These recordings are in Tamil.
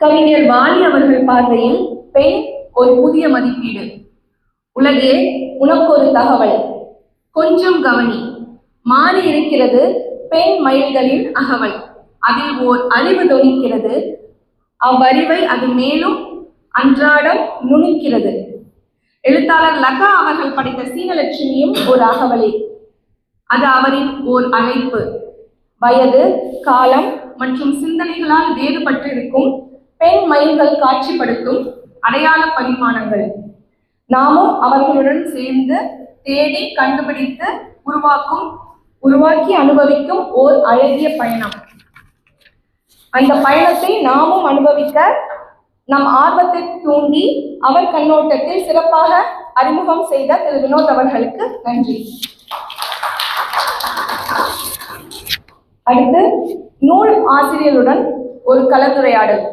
கவிஞர் வாலி அவர்கள் பார்வையில் பெண் ஒரு புதிய மதிப்பீடு. உலகே உனக்கு ஒரு தகவல், கொஞ்சம் கவனி. மாறி இருக்கிறது பெண் மயில்களின் அகவல். அதில் ஓர் அறிவு தொனிக்கிறது, அவ்வறிவை அது மேலும் அன்றாடம் நுணுக்கிறது. எழுத்தாளர் லதா அவர்கள் படைத்த சீனலட்சுமியும் ஒரு அகவலே. அது அவரின் ஓர் அழைப்பு. வயது, காலம் மற்றும் சிந்தனைகளால் வேறுபட்டிருக்கும் பெண் மயில்கள் காட்சிப்படுத்தும் அடையாள பரிமாணங்கள். நாமும் அவர்களுடன் சேர்ந்து தேடி கண்டுபிடித்து உருவாக்கி அனுபவிக்கும் ஓர் அழகிய பயணம். அந்த பயணத்தை நாமும் அனுபவிக்க நம் ஆர்வத்தை தூண்டி அவர் கண்ணோட்டத்தில் சிறப்பாக அறிமுகம் செய்த திரு வினோத் அவர்களுக்கு நன்றி. அடுத்து நூல் ஆசிரியருடன் ஒரு கலந்துரையாடல்.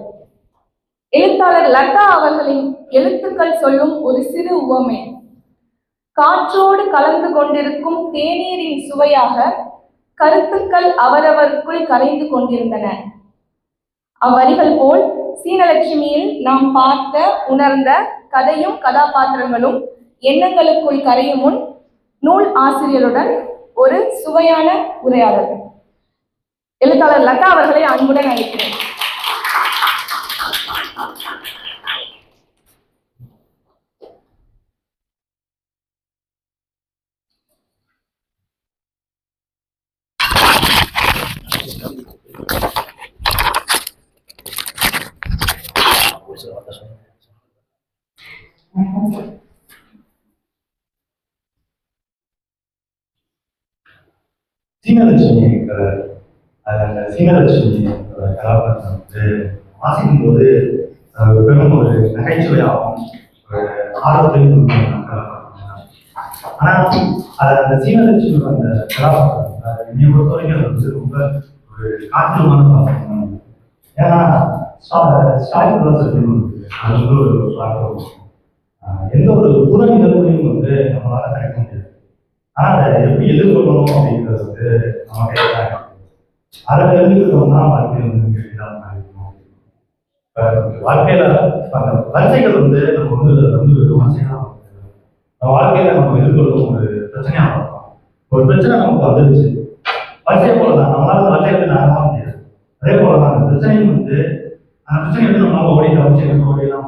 எழுத்தாளர் லதா அவர்களின் எழுத்துக்கள் சொல்லும் ஒரு சிறு உவமை. காற்றோடு கலந்து கொண்டிருக்கும் தேநீரின் சுவையாக கருத்துக்கள் அவரவருக்குள் கரைந்து கொண்டிருந்தன. அவ்வரிகள் போல் சீனலட்சுமியில் நாம் பார்த்த உணர்ந்த கதையும் கதாபாத்திரங்களும் எண்ணங்களுக்குள் கரையும் முன் நூல் ஆசிரியருடன் ஒரு சுவையான உரையாடல். எழுத்தாளர் லதா அவர்களை அன்புடன் அழைக்கிறேன். சீனலட்சுமி கதாபாத்திரம் வந்து வாசிக்கும் போது பெரும் ஒரு நகைச்சுவையாகவும் ஒரு ஆர்வத்தையும் கதாபாத்திரம். ஆனால் அந்த சீனலட்சுமி அந்த கதாபாத்திரம் என்னை பொறுத்த வரைக்கும் அது வந்து ரொம்ப ஒரு காத்திரமான பாத்திரம். ஏன்னா அது வந்து ஒரு பாத்திரம் எந்த ஒரு புற நிகழ்வையும் வந்து நம்மளால கிடைக்க முடியாது. ஆனால் அதை எப்படி எதிர்கொள்ளணும் அப்படிங்கிறது வந்து நம்ம கையில் அதை தெரிஞ்சுக்கிட்டோம்னா வாழ்க்கை வந்து எளிதாக இருக்கும். வாழ்க்கையில அந்த வரிசைகள் வந்து நம்ம வந்து வரிசையாக வாழ்க்கையில நம்ம எதிர்கொள்ளும் ஒரு பிரச்சனையாக இருக்கும். ஒரு பிரச்சனை நமக்கு வந்துருச்சு, வரிசையை போலதான் நம்மளால அந்த வரிசையை வந்து நகரமா முடியாது. அதே போலதான் அந்த பிரச்சனையும் வந்து அந்த பிரச்சனை வந்து நம்மளால ஓடிலாம்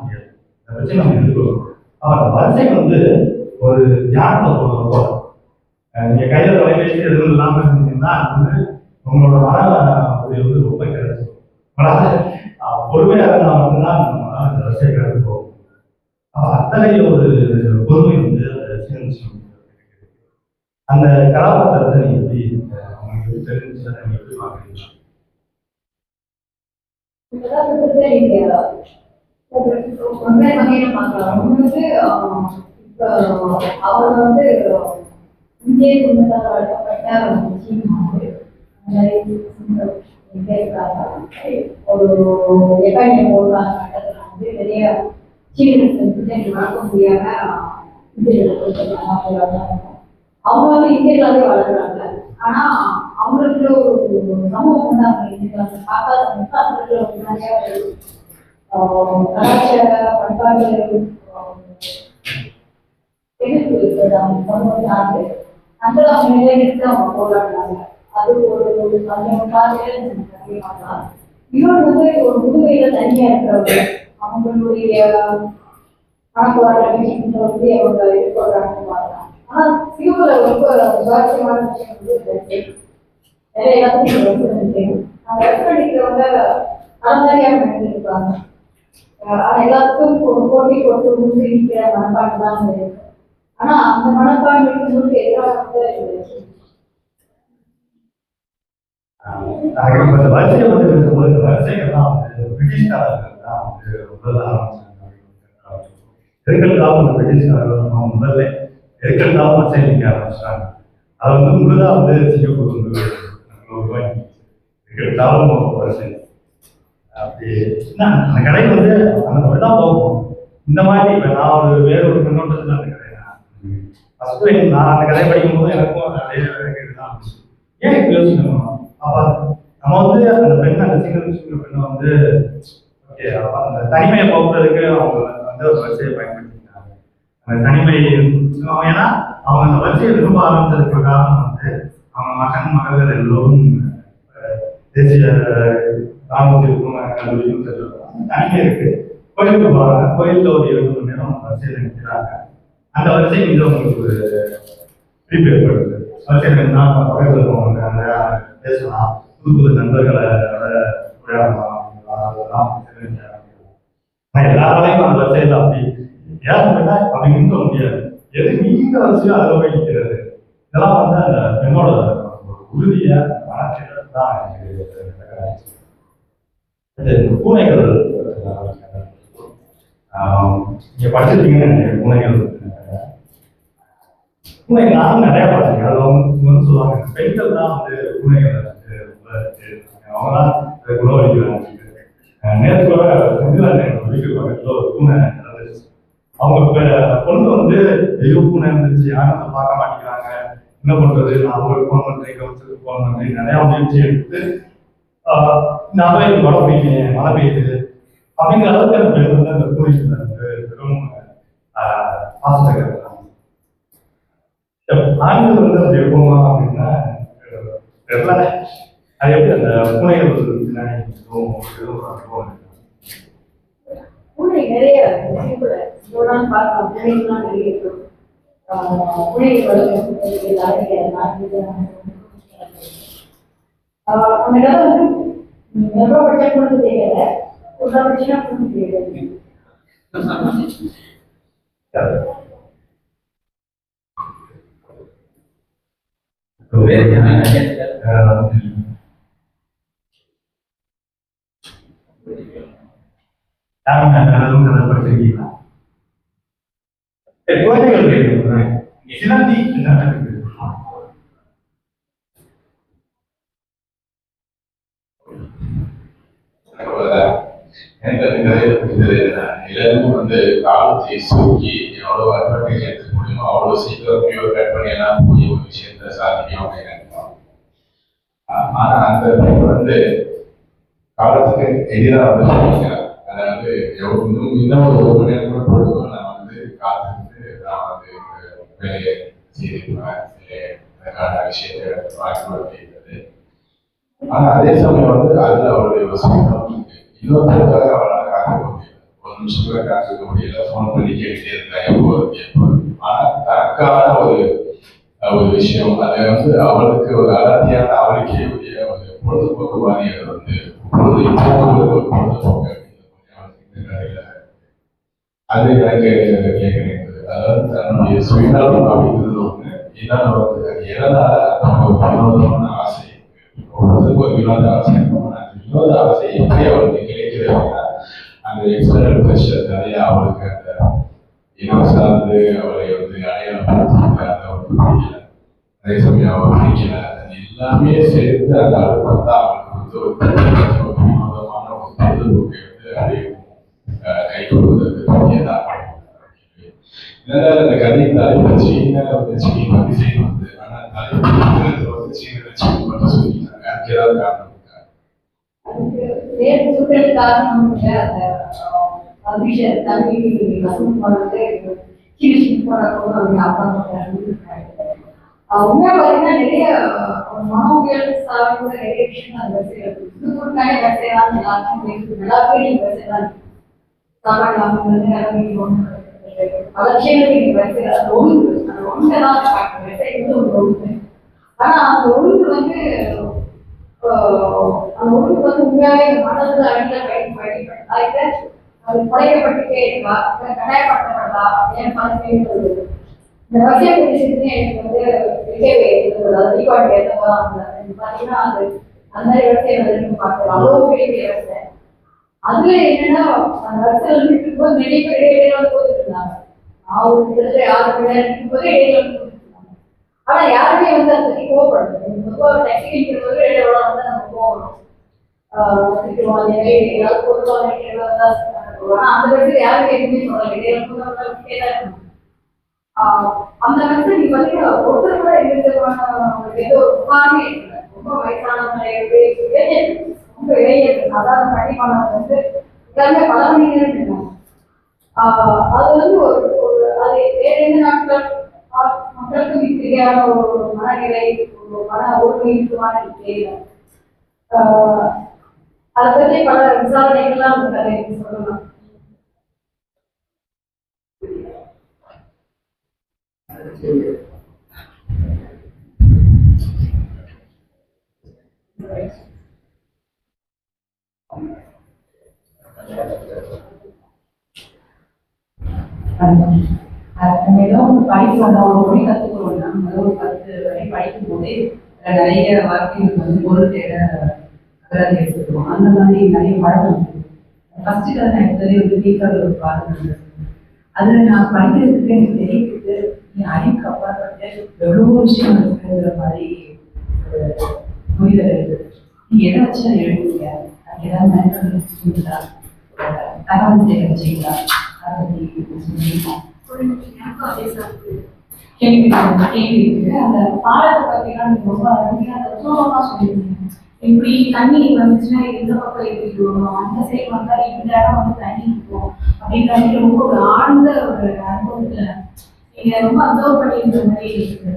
முடியாது. அந்த பிரச்சனை நம்ம எதிர்கொள்ளணும். அந்த வரிசை வந்து ஒரு தியானத்தை போல நீங்க கையில தொலைபேசி எதுவும் இல்லாம இருந்தீங்கன்னா அது வந்து உங்களோட மன வந்து ரொம்ப கிடைச்சிடும். பொறுமையா இருந்தா மட்டும்தான் நம்மளால அந்த வரிசையை கடந்து போகும். அத்தகைய ஒரு பொறுமை வந்து அந்த கதாபாத்திரத்தை நீங்க எப்படி உங்களுக்கு தெரிஞ்சதை நீங்க எப்படி பாக்குறீங்க? அவர் வந்து இந்திய குடும்பத்தால் வளர்க்கப்பட்ட ஒரு எக்கானியம் போடுறாங்க கட்டத்தில் வந்து நிறைய சீனியர்ஸ் வளர்க்க முடியாம அவங்க வந்து இந்தியர்களாவே வளர்க்குறாங்க. ஆனா அவங்களுக்கு ஒரு சமூகம் வந்து அவங்க இந்தியர்கள் பார்க்காதவங்களுக்கு அவங்களுக்கு நிறைய கலாச்சார பண்பாடு சார்ந்து அந்த அவங்க நிலையெடுத்து அவங்க போராடுறாங்க. அது ஒரு பார்க்கலாம். இன்னொன்று வந்து ஒரு முதுமையில தனியா இருக்கிறவங்க அவங்களுடைய மனப்போராட்டம் வந்து அவங்க எதிர்கொள்றாங்கன்னு பார்க்கலாம். ஆனா சிவப்புல ரொம்ப சுவாரஸ்யமான விஷயம் வந்து நிறைய எல்லாத்துக்கும் அவங்க எடுக்கிறவங்க அலங்காரியாக நினைச்சிருப்பாங்க. ஆனா எல்லாத்துக்கும் ஒரு போட்டி போட்டு முன்பு இருக்கிற மனப்பாடு தான் இருக்கு. ஆனா அந்த மனப்பான்மைக்கு முன்பு எதிராக வரிசையை வந்து இருக்கும்போது இந்த வரிசைகள்லாம் வந்து பிரிட்டிஷ்காரர்கள் தான் வந்து முதல்ல ஆரம்பிச்சாங்க. எருக்கல்காவும் பிரிட்டிஷ்காரர்கள் முதல்ல எருக்கல்காவும் வரிசை நிற்க ஆரம்பிச்சாங்க. அது வந்து முழுதா வந்து சிங்கப்பூர் வந்து உருவாக்கி எருக்கல்காவும் வரிசை அப்படி அந்த கடை வந்து அந்த மாதிரி தான் போகும். இந்த மாதிரி இப்போ நான் ஒரு வேற ஒரு கண்ணோட்டத்தில் அந்த கடை ஃபர்ஸ்ட் நான் அந்த கதையை படிக்கும்போது எனக்கும் அதே இதுதான் ஏன் இப்படி யோசிக்கணும். அப்ப நம்ம வந்து அந்த பெண்ணை அந்த சிங்கிள் பெண்ணை வந்து ஓகே அந்த தனிமையை போக்குறதுக்கு அவங்க வந்து ஒரு வரிசையை பயன்படுத்திக்கிறாங்க. அந்த தனிமை ஏன்னா அவங்க அந்த வரிசையை விரும்ப ஆரம்பிச்சதுக்கு காரணம் வந்து அவங்க மகன் மகள்கள் எல்லோரும் தேசிய ராணுவத்திற்கும் கல்லூரிக்கும் செல்வாங்க. தனிமை இருக்கு, கோயிலுக்கு போறாங்க, கோயிலில் ஒரு 20 மணி நேரம் வரிசையில் நிற்கிறாங்க. அந்த வரிசை மீது அவங்களுக்கு ஒரு பிரிப்பு ஏற்படுது. வரிசையில் நின்னா பக்கத்தில் இருக்கவங்க அந்த பேசலாம், புது புது நண்பர்களை விளையாடலாம். எல்லாராலையும் அந்த வரிசையில் அப்படி ஏற்பட்டா அப்படி நிற்க முடியாது. எது நீங்க வரிசையோ அதில் போய் நிற்கிறது. இதெல்லாம் வந்து அந்த பெண்ணோட உறுதியை மனத்தில தான் பூனைகள் நீங்க படிச்சிருக்கீங்கன்னு பூனைகள் நானும் நிறைய பார்த்துருக்கேன். அதில் வந்து சொல்லுவாங்க பெண்கள் தான் வந்து பூனைகளை வந்து அவங்க தான் குணவளிக்கிறாங்க. நேற்று கூட வீட்டுக்கு பக்கத்தில் ஒரு பூனை நடந்துச்சு. அவங்க பொண்ணு வந்து ஐயோ பூனை இருந்துச்சு, யாரும் அதை பார்க்க மாட்டேங்கிறாங்க, என்ன பண்றது, நான் அவங்களுக்கு ஃபோன் பண்றேன், கவுன்சிலுக்கு ஃபோன் பண்றேன், நிறைய முயற்சி எடுத்து நான் போய் எனக்கு மழை பெய்யுங்க, மழை பெய்யுது அப்படிங்கிற அளவுக்கு அந்த பெண் வந்து அந்த பூனைக்கு பெரும் பாசத்தை கருதுறாங்க. ஆண்கள் வந்து அப்படி இருக்குமா அப்படின்னா தெரியல. அது எப்படி அந்த பூனைகள் பூனை நிறைய பார்க்கலாம். பூனைகள்லாம் நிறைய இருக்கும். பூனை அந்த கதை வந்து எவ்வளோ படிச்சா பொண்ணு தெரியல, ஒரு படிச்சுன்னா பொண்ணு தெரியாது. படிச்சிருக்கீங்களா? குழந்தைகள் சிலந்தி எல்லாரும் வந்து காலத்தை சுருக்கி எவ்வளவு அட்வான்டேஜ் எடுத்துக்க முடியுமோ அவ்வளவு சீக்கிரம் பியூர் கட் பண்ணி எல்லாம் போய் ஒரு விஷயத்த சாதிக்கும் அப்படின்னு நினைப்போம். ஆனா அந்த வந்து காலத்துக்கு எதிராக வந்து சொல்லிக்கிறார். அதாவது இன்னும் ஒரு மணி நேரம் கூட பொழுது நான் வந்து காத்திருந்து நான் வந்து வேலையை செய்திருப்பேன், எனக்கான விஷயத்தை வாய்ப்பு அப்படின்றது. ஆனா அதே சமயம் வந்து அதுல அவருடைய யோசனை இன்னொருத்தருக்காக அவரால் காத்திருக்க முடியல, ஒரு நிமிஷம் கூட காத்திருக்க முடியல, ஃபோன் பண்ணி கேட்டுட்டே இருக்காங்க எப்போ. ஆனா தனக்கான ஒரு விஷயம் அதை வந்து அவளுக்கு ஒரு அடர்த்தியான அவளுக்கே உரிய ஒரு பொழுதுபோக்கு வாரியை வந்து ஒரு பொழுதுபோக்கு அது எனக்கு கேட்க நினைத்தது. அதாவது தன்னுடைய சுயநலம் அப்படிங்கிறது ஒண்ணு, இன்னொன்று வந்து அது எதனால ஒரு வினோதமான ஆசை, ஒரு வினோத ஆசை, அந்த வினோத ஆசை எப்படி அவளுக்கு கிடைக்குது அப்படின்னா அந்த எக்ஸ்டர்னல் ப்ரெஷர் நிறைய அவளுக்கு அந்த இனம் சார்ந்து அவளை வந்து அடையாளப்படுத்த ஒரு பிடிக்கல, அதே சமயம் அவள் பிடிக்கல, அது எல்லாமே சேர்ந்து அந்த அழுத்தம் தான் அவளுக்கு வந்து ஒரு வினோதமான ஒரு பொழுதுபோக்கை வந்து அடையும் கை கொடுப்பதற்கு தனியதான். இதனால அந்த கதையின் தலைப்பு சீன சீனி டிசைன் வந்து, ஆனா தலைப்பு வந்து சீன சீனி மட்டும் சொல்லிட்டாங்க. அதுக்கு ஏதாவது காரணம் இருக்கா? வேறு சூழல் காரணம் அந்த விஷயம் தமிழ் வந்து சீன போராட்டம் அப்படின்னு அப்பா உண்மையா பார்த்தீங்கன்னா நிறைய மனோவியல் சார்ந்த நிறைய விஷயங்கள் அந்த வரிசையாக வரிசைதான் எல்லாருக்கும் நல்லா பேரிங் வரிசைதான் சாமான் பல விஷயங்கள் வரிசை அது ஒழுங்கு, அந்த ஒழுங்கதான் வரிசை வந்து ஒரு ஒழுங்கு. ஆனா அந்த ஒழுங்கு வந்து அந்த ஒழுங்கு வந்து உண்மையாவே மனதில் அடியில் பயன்படுத்தா, அது குறைக்கப்பட்டுட்டே இருக்கா, கட்டாயப்படுத்தப்பட்டா அப்படின்னு பல கேள்வி. இந்த வரிசை விஷயத்துலேயே எனக்கு வந்து தீபாவளி ஏற்றவா பார்த்தீங்கன்னா அது அந்த மாதிரி வரிசை வந்து பார்க்கலாம். அவ்வளோ பெரிய வரிசை. அதுல என்னன்னா அந்த வரிசையில் இருக்கும்போது நிறைய பேர் இடையில வந்து போட்டுட்டு இருந்தாங்க. நான் ஒரு கிட்டத்தட்ட 6 மணி நேரம் இருக்கும்போது இடையில வந்து போட்டுட்டு இருந்தாங்க. ஆனா யாருமே வந்து அதை பற்றி கோவப்படணும். டெக்ஸி நிற்கும்போது இடையில வந்து நம்ம போகணும், ஏதாவது பொருளாக ஆனா அந்த வரிசையில் யாருமே எதுவுமே சொல்லலை. இடையில வந்து இருக்கணும். அந்த இடத்துல நீங்க வந்து ஒருத்தர் கூட எங்களுக்கு ஏதோ ஒரு புகாரே இல்லை. ரொம்ப வயசானவங்க ரொம்ப இளைஞர்கள் சாதாரண படிப்பானவங்க வந்து எல்லாருமே பல மணி நேரம் இருக்காங்க. அது வந்து ஒரு அது வேற எந்த நாட்கள் மக்களுக்கு தெரியாத ஒரு மனநிலை, ஒரு மன ஒருமை இருக்குமான தெரியல. அதை பற்றி பல விசாரணைகள்லாம் அந்த கதைக்கு சொல்லலாம். நம்ம ஏதோ ஒரு படிக்கிறோம், ஒரு மொழி கற்றுக்கிறோம்னா நம்ம ஒரு 10 வரை படிக்கும் போதே நிறைய வார்த்தைகள் வந்து பொருள் தேட அகராதி எடுத்துக்கிறோம். அந்த மாதிரி நிறைய பழக்கம். ஃபர்ஸ்ட் கதை நான் எடுத்ததே வந்து வீக்காக ஒரு பாடம் இருந்தது. அதில் நான் படிக்கிறதுக்கு எனக்கு தெரியுது என் அறிவுக்கு அப்பாற்பட்டு எவ்வளவோ விஷயம் இருக்குங்கிற மாதிரி ஒரு புரிதல் இருக்குது. நீங்க எதை வச்சு அதை எழுதுவீங்க, அது ஏதாவது மென்டா தகவல் சேகரிச்சிங்களா, அதை பற்றி சொல்லியிருக்கோம். கேள்வி இருக்கு. அந்த பாடத்தை பார்த்தீங்கன்னா நீங்க ரொம்ப அருமையாக தத்துவமா சொல்லியிருக்கீங்க. இப்படி தண்ணி வந்துச்சுன்னா எந்த பக்கம் எப்படி போகணும், அந்த சைடு வந்தா இந்த இடம் வந்து தண்ணி இருக்கும் அப்படின்ற மாதிரி ரொம்ப ஒரு ஆழ்ந்த ஒரு அனுபவத்துல நீங்க ரொம்ப அப்சர்வ் பண்ணியிருந்த மாதிரி இருக்கு.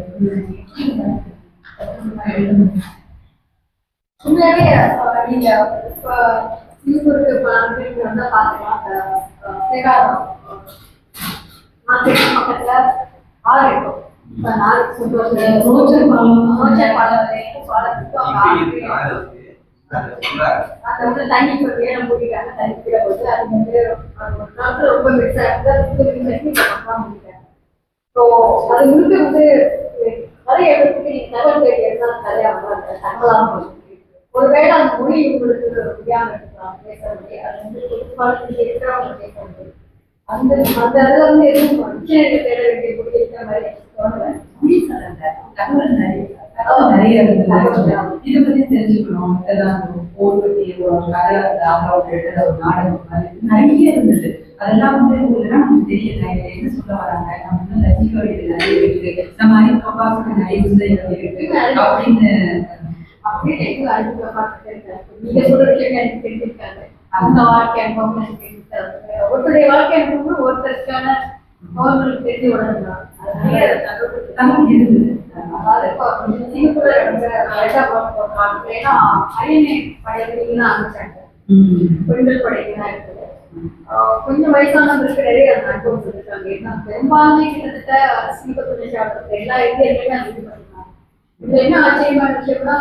உண்மையாவே நீங்க இப்ப சிங்கப்பூருக்கு இப்போ வந்து பாத்தீங்கன்னா அந்த சேகாரம் பக்கத்துல ஆறு இருக்கும். ரோச்சர் பாலம் தண்ணி ஏலம் போட்டிருக்காங்க. தண்ணி கீழே போட்டு அது வந்து ரொம்ப பெருசா இருக்கு. ஸோ அது முழுக்க வந்து நிறைய இடத்துக்கு நீங்க தகவல் தேடி எடுத்தாலும் நிறையா தகவலாக ஒருவேளை அந்த மொழி உங்களுக்கு முடியாம இருக்கலாம் பேசுறது. அது வந்து இருக்கிறவங்க பேசுறது அந்த அந்த இதுல வந்து எதுவும் தேட வேண்டிய மொழி இருக்கிற மாதிரி தகவல் நிறைய இதை பத்தி தெரிஞ்சுக்கணும். இதெல்லாம் போர் பற்றி ஒரு கதை, ஒரு நாடகம் நிறைய இருந்தது. அதெல்லாம் வந்து நமக்கு தெரியல என்ன சொல்ல வராங்க, நம்ம வந்து ரசிக்க வேண்டியது நிறைய இருக்கு, நம்ம அறிவுக்கு நிறைய விஷயங்கள் இருக்கு அப்படின்னு அப்படியே நீங்க சொல்ற விஷயம் எனக்கு தெரிஞ்சிருக்காங்க. அந்த வாழ்க்கை அனுபவம் எனக்கு தெரிஞ்சிருக்காங்க. ஒருத்தருடைய வாழ்க்கை அனுபவம் ஒருத்தருக்கான அவர்களுக்கு தெரிஞ்சு விடணும். பெண்கள் படைகள்லாம் இருக்குது. கொஞ்சம் வயசானவங்களுக்கு நிறைய அனுபவம் இருக்காங்க. ஏன்னா பெரும்பான்மை கிட்டத்தட்ட சிங்கப்பூர் எல்லா இந்தியர்களுமே அது இது பண்ணிருக்காங்க. இதுல என்ன ஆச்சரியமான விஷயம்னா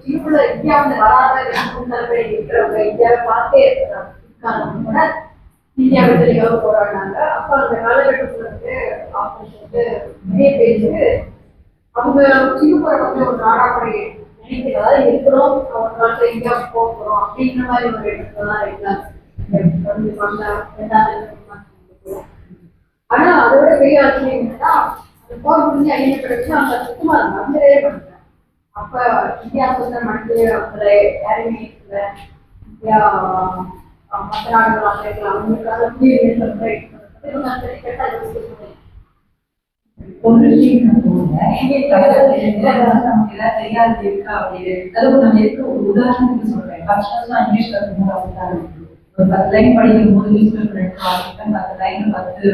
சிங்கப்பூர்ல இந்தியாவுல வராத தலைமுறை இருக்கிறவங்க இந்தியாவை பார்த்தே இருக்காங்க. இந்தியா விடுதலைக்காக போராடினாங்க. அப்ப அந்த காலகட்டத்துல வந்து வந்து நிறைய பேருக்கு அவங்க சிங்கப்பூரை வந்து ஒரு நாடாப்படை நினைக்கிறதா இருக்கிறோம், ஒரு நாட்டில் இந்தியாவுக்கு போகிறோம் அப்படின்ற மாதிரி ஒரு இடத்துலதான் இருந்தாங்க. ஆனா அதை விட பெரிய ஆச்சரியம் என்னன்னா அந்த போர் முடிஞ்சு அழியப்பட்டு அவங்க சுத்தமா மந்திரே பண்றாங்க. அப்ப இந்தியா சுதந்திரம் அடைஞ்சு அவங்கள யாருமே இல்லை. இந்தியா மற்ற நாடுகள் அவங்களுக்காக ஒரு விஷயம் நான் தோணுங்க தெரியாது இருக்கா அப்படின்னு. அதுவும் நம்ம இருக்க ஒரு உதாரணத்துக்கு சொல்றேன். இங்கிலீஷ் கற்றுக்கணும். ஒரு 10 லைன் படிக்கும் போது நியூஸ் பேப்பர் எடுத்து வாங்கிட்டேன். 10 லைன் 10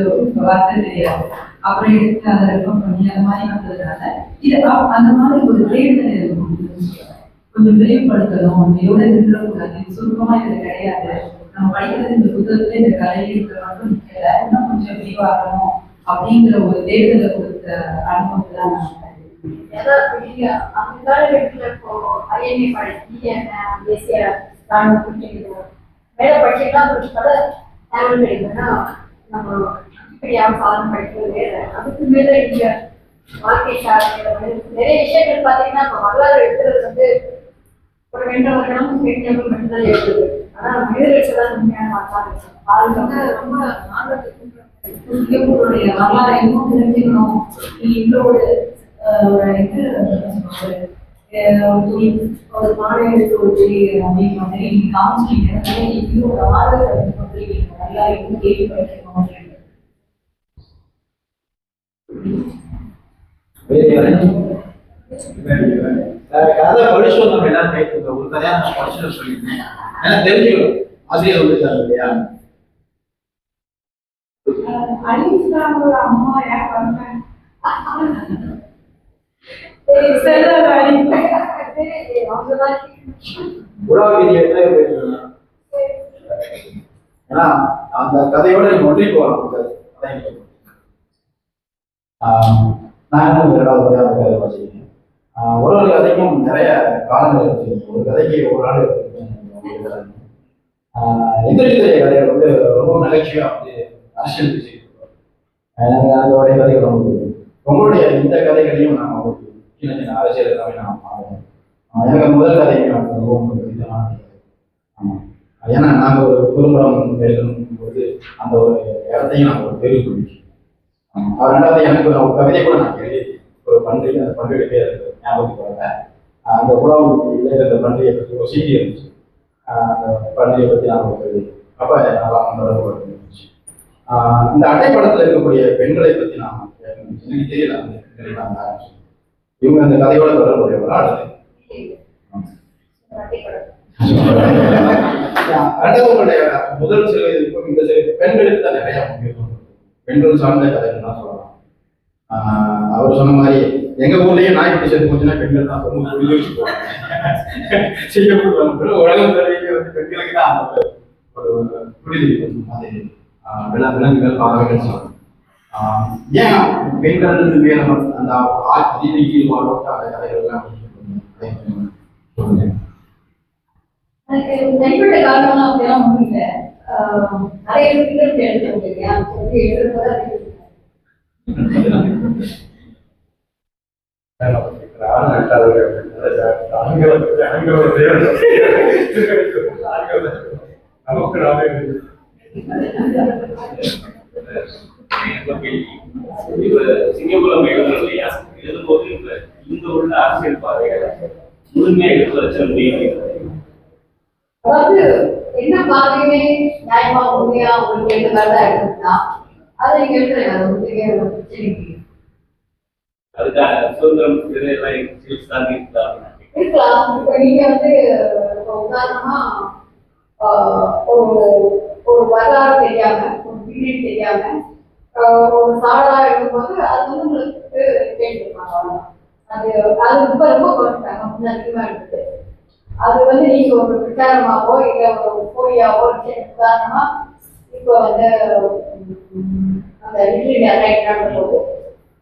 வார்த்தை தெரியாது. அப்புறம் எடுத்து அதை ரெஃபர் பண்ணி அந்த மாதிரி வந்ததுனால இது அந்த மாதிரி ஒரு தேடுதல் இருக்கும். கொஞ்சம் விரைவுபடுத்தணும், இதோட நின்றக்கூடாது, சுருக்கமா இது கிடையாது, நம்ம படிக்கிறது இந்த புத்தகத்துல இந்த கதையில் இருக்கிற மட்டும் நிற்கல, இன்னும் கொஞ்சம் விரிவாகணும் அப்படிங்கிற ஒரு தேடுதலை கொடுத்த அனுபவத்தை தான் நான் அந்த காலகட்டத்துல இப்போ ஐஎன்ஏ படிச்சு தேசிய ராணுவ வேலை படிச்சுன்னா கொஞ்சம் பல தகவல் கிடைக்குதுன்னா நம்ம இப்படியாக சாதனை படிக்கிறது வேற. அதுக்கு மேல இங்க வாழ்க்கை சாதனை நிறைய விஷயங்கள் பார்த்தீங்கன்னா இப்போ வரலாறு எடுக்கிறது வந்து ஒரு 2 வருடம் மட்டும்தான் எழுதுது. ஆனா மனிதர்களுக்கு தான் உண்மையான வரலாறு. அது வந்து ரொம்ப சிங்கப்பூருடைய வரலாறு இன்னும் தெரிஞ்சுக்கணும். இவ்வளோ ஒரு இது ஒரு மாநிலத்துக்கு ஒரு அப்படின்னு வந்து கவுன்சிலிங் இவ்வளோ ஒரு ஆர்வத்தை நல்லா இன்னும் கேள்விப்பட்டிருக்கோம். கதை படிச்சோம் நம்ம எல்லாம் கேட்குறோம். ஒரு கதையா நான் படிச்சுட்டு சொல்லியிருந்தேன். ஏன்னா தெரிஞ்சுக்கணும் ஆசிரியர் வந்துருக்காங்க இல்லையா? அலிஸ்லாமோட அம்மா யார் வந்தாங்க? ஏன்னா அந்த கதையோட நீங்க ஒன்றி போகலாம். நான் இரண்டாவது முறையாக அந்த கதை வாசிக்கிறேன். ஒரு ஒரு கதைக்கும் நிறைய காலங்கள் இருக்கு. ஒரு கதைக்கு ஒரு நாள் எந்திரித்த கதையை வந்து ரொம்ப நகைச்சுவையா வந்து அரசியல் பேசியிருக்கோம். அதோடைய கதைகள் ரொம்ப பிடிக்கும். உங்களுடைய இந்த கதைகளையும் நான் உங்களுக்கு சின்ன சின்ன அரசியல் எல்லாமே நான் பார்க்கணும். எனக்கு முதல் கதை ரொம்ப பிடித்தமான ஆமாம். ஏன்னா நாங்கள் ஒரு குறும்படம் எழுதணும் போது அந்த ஒரு இடத்தையும் நாங்கள் ஒரு தெரிவு பண்ணிச்சு. அவர் ரெண்டாவது எனக்கு ஒரு கவிதை கூட நான் எழுதி ஒரு பண்டிகை, அந்த பண்டிகை பேர் ஞாபகத்துக்கு வரல. அந்த உணவு அந்த பண்டிகையை பற்றி ஒரு செய்தி இருந்துச்சு. அந்த பண்டிகையை பற்றி நான் ஒரு எழுதி அப்போ நல்லா அந்த இருந்துச்சு. இந்த அட்டைப்படத்தில் இருக்கக்கூடிய பெண்களை பற்றி நான் எனக்கு தெரியல. அந்த பெண்களை நான் ஆரம்பிச்சேன். இவங்க அந்த கதையோட தொடர்புடையவங்க. அடுத்தவங்களுடைய முதல் சில இந்த பெண்களுக்கு தான் நிறைய முக்கியத்துவம். பெண்கள் சார்ந்த கதைகள் தான் சொல்லலாம். அவர் சொன்ன மாதிரி எங்க ஊர்லயே நாய் பிடி சேர்த்து போச்சுன்னா பெண்கள் தான் ரொம்ப புரிஞ்சு வச்சு போவாங்க. செய்யப்படுவாங்க. உலகம் தடவைக்கு வந்து பெண்களுக்கு தான் அந்த ஒரு புரிதல் அது விலங்குகள் பறவைகள் சொல்லணும். ஏன் பெண்கள் மேல அந்த அதீத ஈடுபாடோட்ட அந்த கதைகள் எல்லாம் சொல்லுங்க. எனக்கு தனிப்பட்ட காரணம்லாம் அப்படிலாம் ஒன்றும் இல்லை. நிறைய பேருக்கு எழுதுறது இல்லையா? எழுதுறது சிங்கப்பூர்ல எழுதுறது இல்லையா? எழுதும்போது இந்த உள்ள அரசியல் பாதைகளை முழுமையா எடுத்து வச்ச முடியும். அதாவது என்ன பார்வையுமே நியாயமா உண்மையா உங்களுக்கு எந்த வேலை எடுத்துட்டா அதை நீங்க எடுத்துருங்க. அதுக்காக சுதந்திரம் இதெல்லாம் இருக்கலாம். இப்ப நீங்க வந்து உதாரணமா ஒரு வரலாறு தெரியாம, ஒரு பீரியட் தெரியாம ஒரு சாடா இருக்கும்போது அது வந்து உங்களுக்கு கேட்டுருக்காங்க. அது அது ரொம்ப ரொம்ப குறைச்சிட்டாங்க. முன்ன அதிகமா இருந்தது. அது வந்து நீங்க ஒரு பிரச்சாரமாவோ இல்ல ஒரு போலியாவோ உதாரணமா இப்போ வந்து அந்த லிட்ரரி ரைட் நடந்தபோது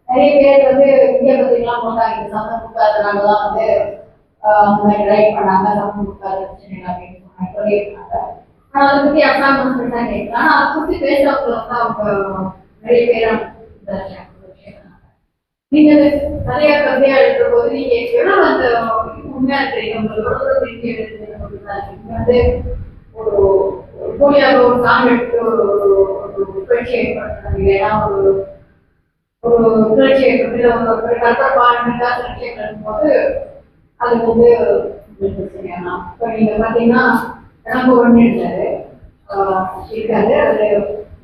நிறைய பேர் வந்து இந்திய பத்திரிகைலாம் போட்டாங்க. இந்த சமம் கொடுக்காதனாலதான் வந்து அந்த மாதிரி ரைட் பண்ணாங்க, சமம் கொடுக்காத பிரச்சனை அப்படின்னு சொல்லியிருக்காங்க. ஆனா அதை பத்தி அசாமம் தான் கேட்கலாம். ஆனா அதை பத்தி பேசுறவங்க வந்து அவங்க நிறைய பேரும் நீங்க நிறைய கதையா எழுதுற போது நீங்க எவ்வளவு அந்த உண்மையா தெரியும் வந்து ஒரு போலியாக ஒரு சாங் எடுத்து ஒரு புரட்சி ஏற்படுத்துறாங்க. இல்லைன்னா ஒரு புரட்சி ஏற்பட்டு ஒரு கற்பப்பான்மையா புரட்சி ஏற்படுத்தும் போது அது வந்து இப்போ நீங்க பாத்தீங்கன்னா எனக்கு ஒண்ணு இருக்காரு அது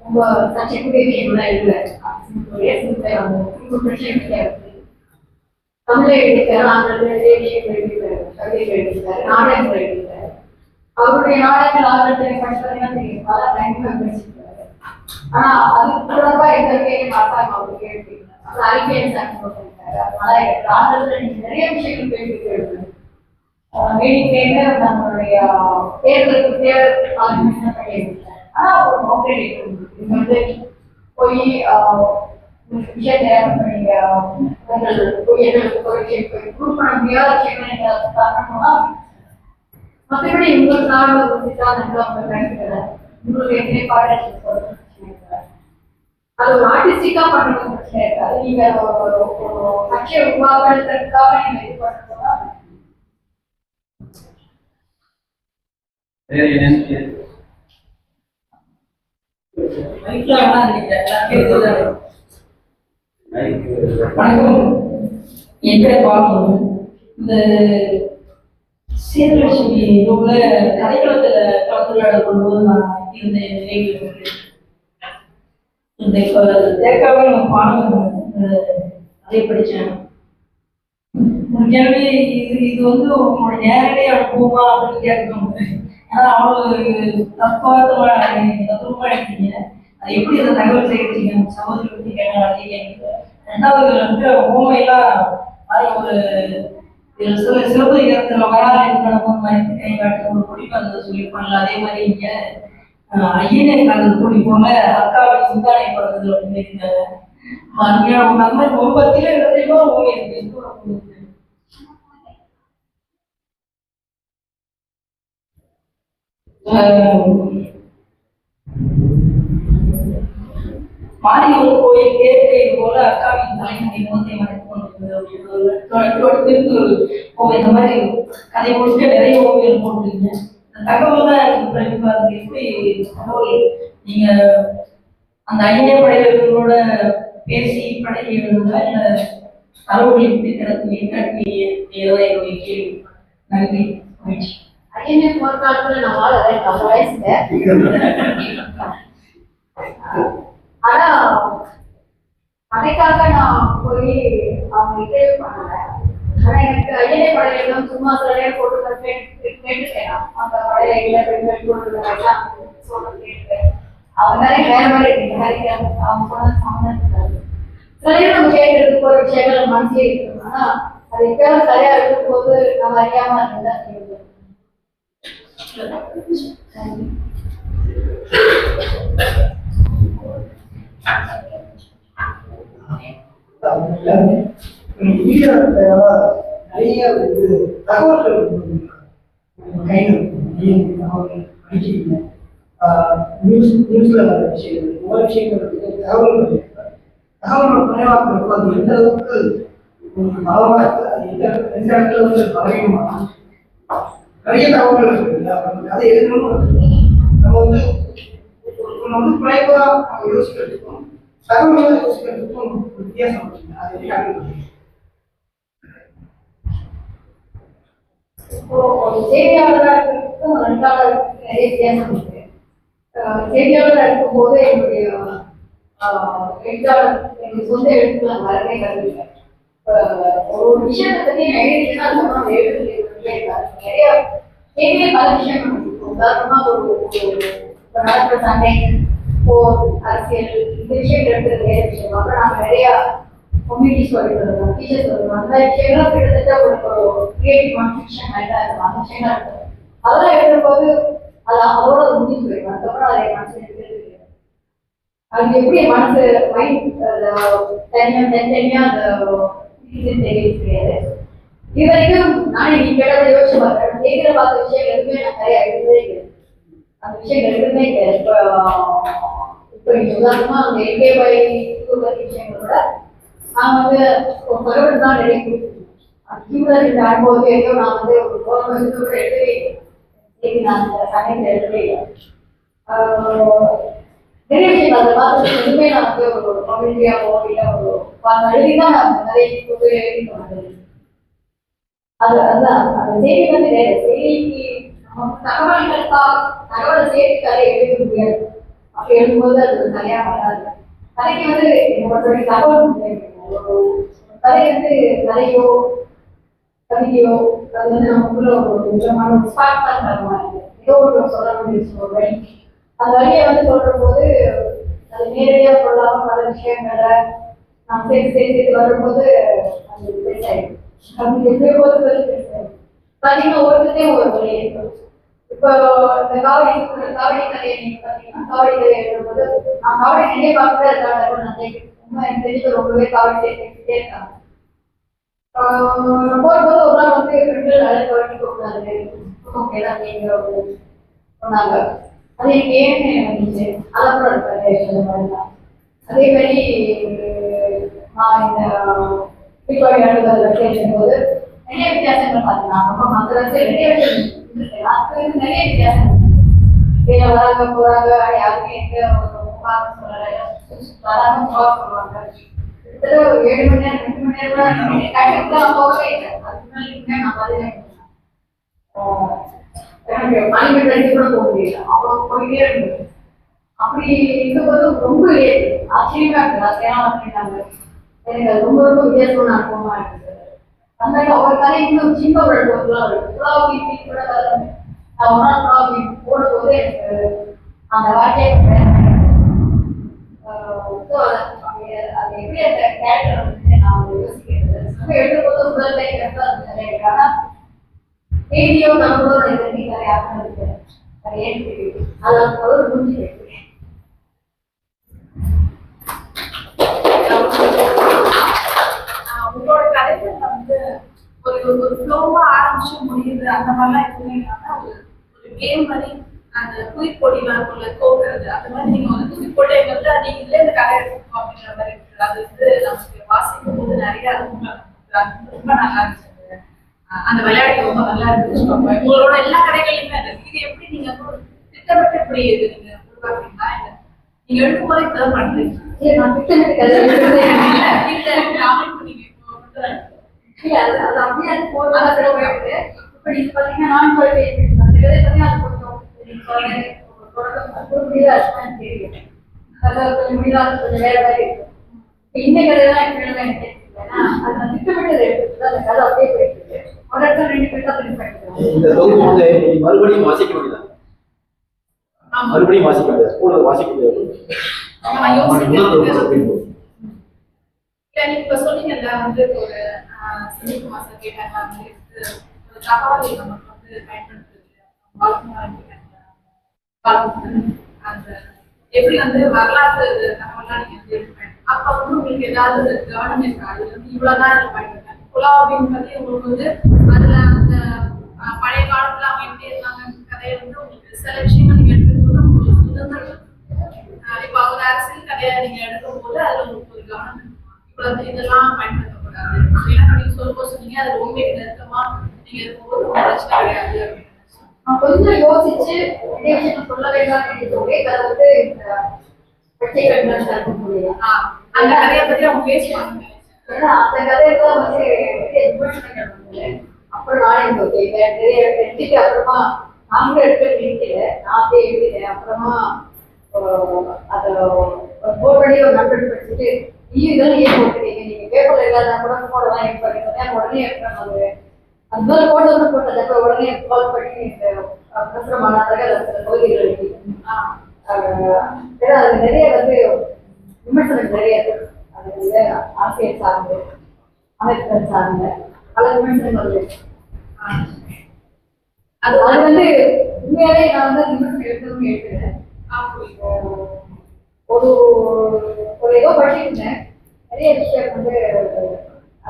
ரொம்ப சர்ச்சைக்குரிய விஷயம்லாம் இல்லை. தமிழை எழுதிட்டாரு, ஆங்கிலத்தில் விஷயங்கள் எழுதிட்டாரு, கவிதைகள் எழுதிட்டாரு, நாடகங்கள் எழுதிட்டாரு. அவருடைய நாடகங்கள் ஆங்கிலத்தில் படிப்பதெல்லாம் தெரியும். பல பயங்கரமாக பேசிட்டாரு. ஆனா அது தொடர்பா எந்த கேள்வி அரசாங்கம் அவர் கேள்வி அறிக்கையை போட்டிருக்காரு. அதனால ஆங்கிலத்தில் நீங்க நிறைய விஷயங்கள் கேள்வி எழுதுறது நம்மளுடைய தேர்தலுக்கு தேர்தல் பண்ணியிருக்காரு. ஆனா ஒரு மௌலிக வந்து போய் விஷயத்தை நீங்க ப்ரூவ் பண்ண முடியாத விஷயங்களை நீங்க காரணம்னா மற்றபடி உங்களுக்கு நாடு ஒரு சித்தாந்தம் அவங்க கிடைக்கிறது உங்களுக்கு எத்தனை பாடல் அது ஒரு ஆர்டிஸ்டிக்கா பண்றது பிரச்சனை இருக்காது. நீங்க ஒரு கட்சியை உருவாக்குறதுக்காக நீங்க இது பண்ணுறதா வணக்கம். என் பேர் பாலு. இந்த சீர்கட்சி உள்ள கதைக்களத்துல கலந்துரையாடல் கொள்ளும்போது நான் இருந்த நினைவு இந்த இப்போ தேக்காவே நம்ம பாடம் அதை படித்தேன். ஒரு கேள்வி, இது வந்து உங்களோட நேரடி அனுபவமா அப்படின்னு கேட்கணும். ஏன்னா அவ்வளவு தத்துவமா எடுத்தீங்க. அது எப்படி அந்த தகவல் சேகரிச்சீங்க? சகோதரி பற்றி கேட்டாங்க, அதே கேட்குது. ரெண்டாவது வந்து ஓமையெல்லாம் ஒரு சிலப்பதிகாரத்தில் வராது இருக்கணும் மறைத்து கை காட்டு ஒரு குறிப்பு அந்த சொல்லியிருப்பாங்கல்ல, அதே மாதிரி இங்க ஐயனே காதல் கூடி போல அக்காவின் சிந்தானை படுறது அப்படின்னு இருக்காங்க. அருமையான ஒரு அந்த மாதிரி ஒரு பத்தியில எழுதியோ ஓமை இருக்கு. மாரியம்மன் கோயில் கேட்கை போல அக்காவின் தலைமுறை மோசை மறைத்து கொண்டிருக்கிறது. இந்த மாதிரி கதை முடிச்சுட்டு நிறைய ஓவியம் போட்டுருக்கீங்க. தகவல் தான் எனக்கு பிரமிப்பா இருக்கு. எப்படி தகவல் நீங்க அந்த ஐநே படையினர்களோட பேசி படகி எழுதுதா இல்ல தகவல் எப்படி கட்டி என்னுடைய கேள்வி. நன்றி. ஐயனே போர்க்காலத்துல நான் வாழறேன் 10 வயசுல. ஆனா கதைக்காக நான் போய் அவங்க இன்டர்வியூ பண்ணல. ஆனா எனக்கு ஐயனே படையெல்லாம் சும்மா சில நேரம் போட்டு கேட்டுட்டேன். அந்த படையில பெண்கள் போட்டுருக்காங்க கேட்டுட்டேன். அவங்க நிறைய வேற மாதிரி இருக்கு. அவங்க சொன்ன சம்மந்தம் இருக்காது. சில நேரம் நம்ம கேட்கறதுக்கு ஒரு விஷயங்கள் மனசிலே இருக்கு. ஆனா அது எப்பயாவது சரியா இருக்கும் போது நம்ம அறியாம இருந்தா செய்யுது. நிறைய தகவல்கள் கைகள் படிக்கிறீங்க. நியூஸ்ல வர விஷயங்கள் ஒவ்வொரு விஷயங்கள் தகவல்கள் குறைவாக்குறப்போ அது எந்த அளவுக்கு பலமா இருக்கு, அது எந்த இடத்துல வந்து பலவீனமா நிறைய தகவல்கள் இருக்கு. அதை எழுதணும். நம்ம வந்து குறைவா யோசிக்கிறதுக்கும் தகவல்களை யோசிக்கிறதுக்கும் வித்தியாசம் இருக்கு. அது இப்போ ஒரு செய்தியாளராக இருக்கிறதுக்கும் எழுத்தாளருக்கு நிறைய வித்தியாசம் இருக்கு. செய்தியாளராக இருக்கும் போது என்னுடைய எழுத்தாளர் எனக்கு சொந்த எழுத்துல வரவே கருவில்லை. ஒரு விஷயத்தை பத்தி நான் எழுதினா அதுக்கப்புறம் நிறைய செய்தியிலே பல விஷயங்கள் இருக்கும். உதாரணமா ஒரு நடக்கிற சண்டை, போர், அரசியல், இந்த விஷயங்கள் எடுக்கிறது வேற விஷயம். அப்புறம் நாங்கள் நிறைய கம்யூனிட்டிஸ் வருகிறோம், டீச்சர்ஸ் வருகிறோம். அந்த விஷயங்களும் கிட்டத்தட்ட ஒரு கிரியேட்டிவ் நான் ஃபிக்ஷன் மாதிரி தான் இருக்கும். அந்த விஷயங்கள் இருக்கும். அதெல்லாம் எழுதும்போது அது அதோட முடிஞ்சு போயிடும். அதுக்கப்புறம் அதை மனசு எடுக்கிறது அது எப்படி மனசு மைண்ட் தனியா அந்த தெரிவிக்க தெரியாது. இது வரைக்கும் நானே நீ கேட்டதை யோசிச்சு பார்த்தேன். செய்தியில பார்த்த விஷயம் எதுவுமே நான் நிறைய எழுதவே கிடையாது. அந்த விஷயம் எதுவுமே கிடையாது. இப்போ நீங்க உதாரணமா அந்த எல்கேபாய் பத்தி விஷயங்களோட நான் வந்து ஒரு தகவல் தான் நிறைய கொடுத்துருக்கேன். அந்த அனுபவத்தை ஏதோ நான் வந்து ஒரு கவர்மெண்ட் எழுதவே இல்லை. நான் அந்த சமயத்தில் எழுதவே இல்லை. நிறைய விஷயங்கள் அதை பார்த்து எதுவுமே நான் வந்து ஒரு கம்யூனிட்டியாவோ இல்லை ஒரு எழுதிதான் நான் நிறைய எழுதி சொன்னது. அதுதான் அந்த செய்தி வந்து வேற செய்திக்கு தகவலை செய்திக்காக எழுத முடியாது. அப்படி எழுதும்போது அது சரியா வராது. கதைக்கு வந்து என்னோட தகவல் கதை வந்து கதையோ கவிதையோ அது வந்து நமக்குள்ள ஒரு முக்கியமான ஒரு ஸ்பார்க் தான் தருவாங்க. ஏதோ ஒரு சொல்ல முடியும் ஒரு வழி. அந்த வழியை வந்து சொல்ற போது அது நேரடியா சொல்லாம பல விஷயங்களை நாம் சேர்த்து வரும்போது அது பெருசாயிடும். அப்படி எப்படியோ போது பெருசாயிடும். பார்த்தீங்கன்னா ஒவ்வொருத்தையும் ஒரு வழி இருக்கும். இப்போ இந்த காவடி கதையை நீங்க பார்த்தீங்கன்னா காவடி கதையை எழுதும்போது நான் காவடி கதையை பார்க்கவே இருக்காங்க. நான் எனக்கு தெரிஞ்சு ரொம்பவே காவடி சேர்த்துக்கிட்டே இருக்காங்க. போகும்போது ஒரு நாள் வந்து பெண்கள் அதை கவனிக்க கூடாது ஓகேதான் நீங்க சொன்னாங்க. அது எனக்கு ஏன்னு வந்துச்சு. அதப்புறம் இருக்காது. அதே மாதிரி நான் இந்த தீபாவளி அலுவலகத்தில் எழுதும்போது நிறைய வித்தியாசங்கள் பார்த்தீங்கன்னா அப்போ மற்ற நிறைய விஷயம் நிறைய வித்தியாசம் இதில் வராங்க போறாங்க யாருமே எந்த காரணம் சொல்லலை. வராங்க போக சொல்லுவாங்க. கிட்டத்தட்ட ஒரு 7 மணி நேரம் 2 மணி நேரம் கண்டிப்பாக போகவே இல்லை. அதுக்கு மேலே நான் பதிலே எனக்கு மணிமணி கூட போக முடியல. அவ்வளோ போயிட்டே இருந்தது. அப்படி இருக்கும்போது ரொம்ப ஆச்சரியமா இருக்கு. ஆசையா அப்படின்னாங்க எனக்கு அது ரொம்ப ரொம்ப வித்தியாசமான அனுபவமா இருக்கு சார். அந்த மாதிரி ஒவ்வொரு கதையும் இன்னும் சின்ன ஒரு அனுபவம்லாம் இருக்கு. புலாவி கூட நான் ஒரு நாள் புலாவி போடும்போது எனக்கு அந்த வார்த்தையை அது எப்படி அந்த கேரக்டர் வந்து நான் யோசிக்கிறது எழுதும்போது முதல் லைன் கரெக்டாக இருந்தது. ஆனால் ரேடியோ நம்மளோட எதிர்ப்பு யாருன்னு இருக்கு அது ஏன் தெரியுது அதான் ஒரு முடிஞ்சு இருக்கு. உங்களோட கதைகள் வந்து ஒரு ஒரு ஃப்ளோவா ஆரம்பிச்சு முடியுது அந்த மாதிரிலாம் எதுவுமே இல்லாம ஒரு கேம் மாதிரி அந்த குயிக்கொடிலாம் இருக்கும்ல கோக்குறது அந்த மாதிரி நீங்க வந்து குயிக்கொடை வந்து நீங்க இதுல இந்த கதை எடுத்துக்கணும் அப்படிங்கிற மாதிரி இருக்கு. அது வந்து நமக்கு வாசிக்கும் போது நிறைய ரொம்ப நல்லா இருந்துச்சு. அந்த விளையாட்டு ரொம்ப நல்லா இருந்துச்சு. உங்களோட எல்லா கதைகளையுமே இருக்கு. இது எப்படி நீங்க திட்டமிட்டு எப்படி இது நீங்க உருவாக்குறீங்களா இல்ல நீங்க எடுக்கும் போதே இப்பதான் பண்றீங்க? நான் திட்டமிட்டு கதை அமைப்பு நீங்க அது அப்படியே அது போடுறது போயிட்டு இப்ப நீங்க பாத்தீங்கன்னா நான் சொல்றேன் அந்த கதை பார்த்தீங்கன்னா அது கொஞ்சம் முடிவா இருக்கான்னு தெரியும். அதாவது கொஞ்சம் முடிவா கொஞ்சம் வேற மாதிரி இருக்கும். இந்த கதைதான் எப்படி எனக்கு தெரியலன்னா அது நான் திட்டமிட்டதை எடுத்துட்டு அந்த கதை அப்படியே போயிட்டு இருக்கு. ஒரு இடத்துல 2 பேர் தான் பிரிண்ட் பண்ணிக்கிறாங்க. இந்த தொகுப்பு வந்து மறுபடியும் வாசிக்க முடியல, மறுபடியும் வாசிக்க முடியாது, கூட வாசிக்க முடியாது. நீங்க இப்ப சொன்னீங்கல்ல வந்து ஒரு சினிமா மாசம் கேட்டாங்க வந்து ஒரு தகவலை நமக்கு வந்து பயன்படுத்துறது அந்த எப்படி வந்து வரலாற்று தகவல்லாம் நீங்க வந்து அப்ப வந்து உங்களுக்கு ஏதாவது கவனம் இருக்கா? அது வந்து இவ்வளவுதான் இதுல பயன்படுத்தாங்க புலாவ் அப்படின்னு சொல்லி உங்களுக்கு வந்து அதுல அந்த பழைய காலத்துல அவங்க எப்படி இருந்தாங்க கதையை வந்து உங்களுக்கு சில விஷயங்கள் நீங்க எடுத்துக்கும் போது உங்களுக்கு சுதந்திரம். இப்ப ஒரு அரசியல் கதையை நீங்க எடுக்கும் போது அதுல உங்களுக்கு ஒரு கவனம் இவ்வளவு இதெல்லாம் பயன்படுத்தக்கூடாது. ஏன்னா நீங்க சொல்லும்போது சொன்னீங்க அது உண்மை நெருக்கமா நீங்க இருக்கும்போது பிரச்சனை கிடையாது அப்படின்னு. கொஞ்சம் யோசிச்சு நிறைய விஷயம் சொல்ல வேண்டாம் ஒரே கதை வந்து இந்த பச்சை கட்டினா முடியும். அந்த கதையை பத்தி அவங்க பேசுவாங்க. ஏன்னா அந்த கதையெல்லாம் வந்து விமர்சனங்கள் வந்து அப்புறம் நானே நிறைய எடுத்துட்டு அப்புறமா நாங்களும் எடுத்து நினைக்கல நான் அப்படியே எழுதிட்டேன். அப்புறமா அதை போர்ட் பண்ணி ஒரு நண்பர் படிச்சுட்டு இதெல்லாம் ஏன் போட்டுட்டீங்க நீங்க பேப்பர்ல இல்லாத கூட போடலாம் எடுப்பாங்க உடனே எடுப்பேன். அது மாதிரி போட்டதை உடனே கால் பண்ணி பிரசுரமான பகுதிகள் இருக்கு. ஏன்னா அது நிறைய வந்து விமர்சனம் நிறைய இருக்கு. அது வந்து ஆசிரியர் சார்ந்து அமைப்புகள் சார்ந்த பல விமர்சனங்கள் இருக்கு. அது வந்து உண்மையாலே நான் வந்து விமர்சனம் எடுக்கணும்னு எடுக்கிறேன். ஒரு ஒரு ஏதோ படிச்சிருந்தேன் நிறைய விஷயம் வந்து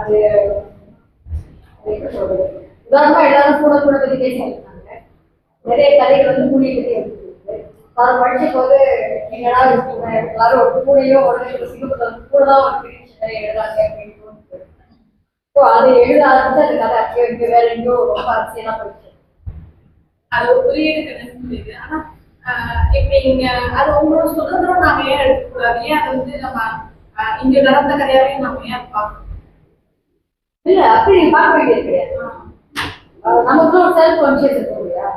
அது எப்படி சொல்றது உதாரணமா எல்லாரும் கூட கூட பத்தி பேசியிருக்காங்க. நிறைய கதைகள் வந்து பூனையை பத்தி எடுத்துருக்கு. நான் படிச்ச போது எங்கடா எல்லாரும் ஒரு பூனையோ உடனே கூடதான் ஒரு பிரிச்சு நிறைய எழுதாங்க அப்படின்னு தோணுது. ஸோ அதை எழுத ஆரம்பிச்சு அந்த கதை அச்சோ இங்க வேற எங்கேயோ ரொம்ப அரசியலா படிச்சேன். அது ஒரு குறியீடு கிடையாது. ஆனா இப்ப இங்க அது உங்களோட சுதந்திரம் நாம ஏன் எடுக்கக்கூடாது? ஏன் அதை வந்து நம்ம இங்க நடந்த கதையாவே நம்ம ஏன் பார்க்கணும்? இல்ல அப்படி நீங்க பார்க்க வேண்டியது கிடையாது. நமக்கு ஒரு செல்ஃப் கான்சியஸ் இருக்கும் இல்லையா?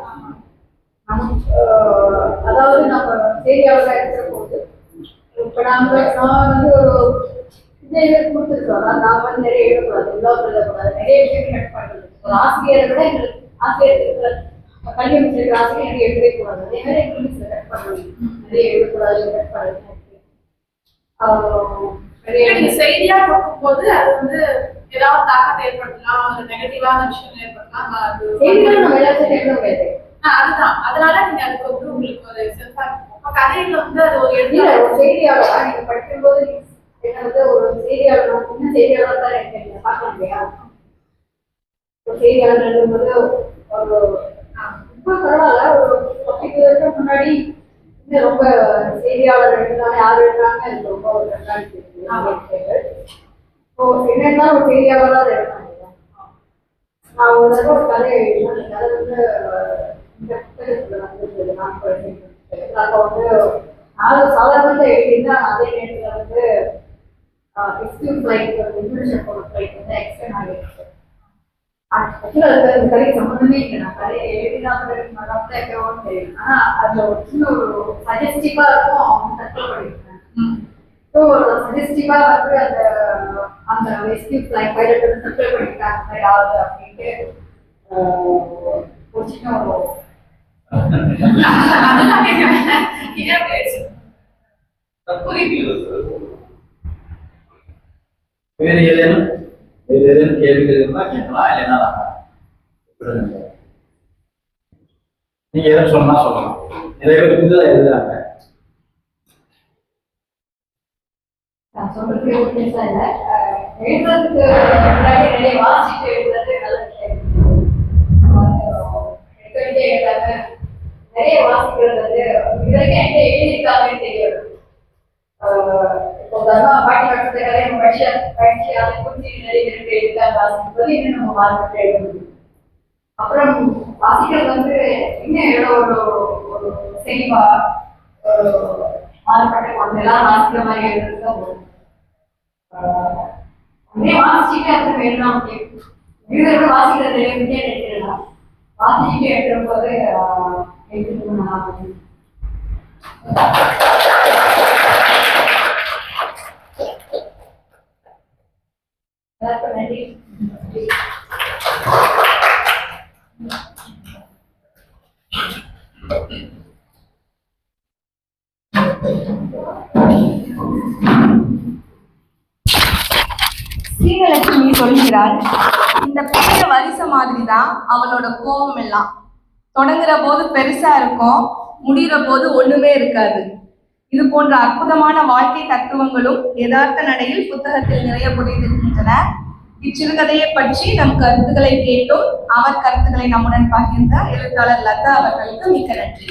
அதாவது நம்ம செய்தியாளர்களா இருக்கிற போது இப்ப நான் வந்து ஒரு இது கொடுத்துருக்கோம். நான் வந்து நிறைய எழுதக்கூடாது, உலகம் எழுதக்கூடாது, நிறைய விஷயங்கள் கட் பண்றது. ஒரு ஆசிரியரை விட எங்களுக்கு ஆசிரியர் இருக்கிற கல்வி அமைச்சர் ஆசிரியர் நிறைய எழுதவே கூடாது. அதே மாதிரி எங்களுக்கு கட் பண்ணுறது நிறைய எழுதக்கூடாது, கட் பண்ணுறது. செய்தியா கொடுக்கும் போது அது வந்து ஏதாவது தாக்கத்தை ஏற்படுத்தலாம், ஒரு நெகட்டிவான விஷயம் ஏற்படலாம். செய்திகள் நம்ம எல்லாத்தையும் எழுத முடியாது. அதுதான் அதனால நீங்க அதுக்கு வந்து உங்களுக்கு ஒரு செல்ஃபா இருக்கும். கதையில வந்து அது ஒரு ஒரு செய்தியாளரா நீங்க படிக்கும்போது என்ன வந்து ஒரு செய்தியாளர் என்ன செய்தியாளர் தான் நீங்க பார்க்கலாம் இல்லையா? ஒரு செய்தியாளர் எழுதும்போது ஒரு ரொம்ப பரவாயில்ல ஒரு 10 வருஷம் முன்னாடி ரொம்ப செய்தியாளர் எழுதுனாலே யார் எழுதுறாங்க அது ரொம்ப ஒரு கண்காணிப்பு என்னன்னா ஒரு செய்தியாளராக எழுதுனாங்க. நான் ஒரு தடவை ஒரு கதை எழுதினேன். அந்த கதை வந்து இந்த புத்தகத்துல வந்து நான் வந்து சாதாரண எழுதினா அதே நேரத்தில் வந்து எக்ஸ்ட்ரீம் ஃபிளைட் இன்டர்நேஷனல் போகிற ஃபிளைட் வந்து எக்ஸ்டெண்ட் ஆகிடுச்சு. ஆக்சுவலாக அதுக்கு கதைக்கு சம்மந்தமே இல்லை. நான் கதையை எழுதினா தான் தெரியும். ஆனால் அதில் ஒரு சின்ன ஒரு சஜஸ்டிவாக இருக்கும். அவங்க தற்கொலை பண்ணியிருக்காங்க. ஸோ சஜஸ்டிவாக வந்து அந்த அந்த எஸ்கியூப் லைக் பைலட் வந்து ப்ரிப்பேர் பண்ணிட்டாங்க அந்த மாதிரி ஆகுது அப்படின்ட்டு ஒரு சின்ன ஒரு வேறு ஏதேனும் கேள்விகள் இருந்தால் கேட்கலாம், இல்லைன்னா நீங்க எதுவும் சொன்னா சொல்லலாம். நிறைய பேர் புதுதாக எழுதுறாங்க. நான் சொல்றதுக்கு ஒரு பெருசா இல்ல. எழுதுறதுக்கு முன்னாடி நிறைய வாசிட்டு எழுதுறது நல்ல விஷயம். எழுதாம நிறைய வாசிக்கிறது வந்து இதுவரைக்கும் என்கிட்ட எழுதியிருக்காங்கன்னு தெரியாது. இப்போ தர்மா பாட்டி படிச்ச கதை நம்ம படிச்சு அதை குறிச்சு நிறைய பேருக்கு எழுதிருக்காங்க வாசிக்கும் இன்னும் நம்ம மார்க்கெட் எழுத முடியும். அப்புறம் வாசிக்கிறது வந்து இன்னும் எவ்வளோ ஒரு செழிவா மாறுபட்ட குழந்தை எல்லாம் வாசிக்கிற மாதிரி எழுதுறது தான் போதும். வாசிச்சுட்டு அப்புறம் எழுதலாம் எழுதுறது வாசிக்கிறது எழுதிடலாம். வாசிச்சுட்டு எழுதுற போது எழுதுறது நல்லா நன்றி. ஸ்ரீலட்சுமி சொல்கிறாள், இந்த பெரிய வரிசை மாதிரி தான் அவளோட கோபம் எல்லாம். தொடங்குற போது பெருசா இருக்கும், முடிகிற போது ஒண்ணுமே இருக்காது. இது போன்ற அற்புதமான வாழ்க்கை தத்துவங்களும் யதார்த்த நடையில் புத்தகத்தில் நிறைய புரிந்திருக்கின்றன. இச்சிறுகதையை பற்றி நம் கருத்துக்களை கேட்டும் அவர் கருத்துக்களை நம்முடன் பகிர்ந்த எழுத்தாளர் லதா அவர்களுக்கு மிக்க நன்றி.